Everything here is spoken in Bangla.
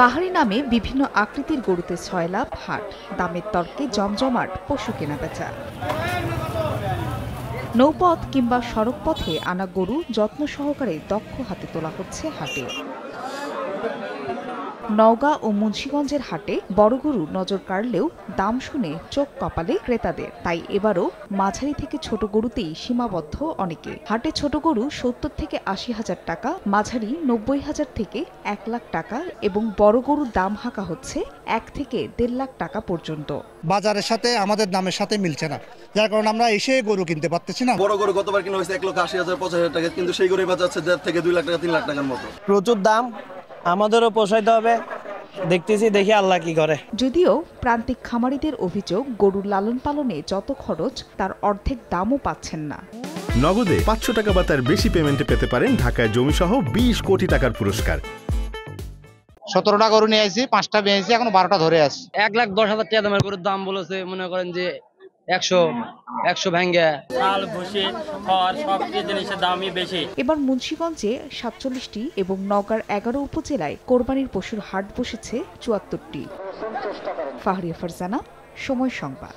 বাহারি নামে বিভিন্ন আকৃতির গরুতে ৬ লাভ হাট, দামের তর্কে জমজমাট পশু কেনাবেচা। নৌপথ কিংবা সড়ক পথে আনা গরু যত্ন সহকারে দক্ষ হাতে তোলা হচ্ছে হাটে। নওগাঁ ও মুন্সিগঞ্জের হাটে বড় গরু নজর কাড়লেও দাম শুনে চোখ কপালে ক্রেতাদের। তাই এবারও মাঝারি থেকে ছোট গরুতেই সীমাবদ্ধ অনেকে। হাটে ছোট গরু ৭০ থেকে ৮০ হাজার টাকা, মাঝারি ৯০ হাজার থেকে ১ লাখ টাকা এবং বড় গরুর দাম হাঁকা হচ্ছে ১ থেকে ১.৫ লাখ টাকা পর্যন্ত। বাজারের সাথে আমাদের দামের সাথে মিলছে না, যার কারণে আমরা এসে গরু কিনতে পারতেছি না। বড় গরু গতবার কিনা হয়েছে ১,৮০,০০০ 85,০০০ টাকা, কিন্তু সেই গরু বাজার হচ্ছে ১.৫ থেকে ২ লাখ টাকা ৩ লাখ টাকার মতো। প্রচুর দাম, আমাদেরও পোষাইতে হবে, দেখতেছি দেখি আল্লাহ কি করে। যদিও প্রান্তিক খামারিদের অভিযোগ, গরুর লালন পালনে যত খরচ তার অর্ধেক দামও পাচ্ছেন না। নগদে ৫০০ টাকা বা তার বেশি পেমেন্টে পেতে পারেন ঢাকায় জমিসহ ২০ কোটি টাকার পুরস্কার। ১৭টা গরু নিয়ে আসছি, 5টা বেঁচেছি, এখন 12টা ধরে আছে। ১,১০,০০০ টাকা দামের গরুর দাম বলেছে, মনে করেন যে ১০০ ভেঙ্গে। চাল, ভুসি, খড় সব জিনিসের দামই বেশি। এবার মুন্সিগঞ্জে ৪৭টি এবং নওগাঁর ১১ উপজেলায় কোরবানির পশুর হাট বসেছে ৭৪টি। ফাহরিয়া ফারজানা, সময় সংবাদ।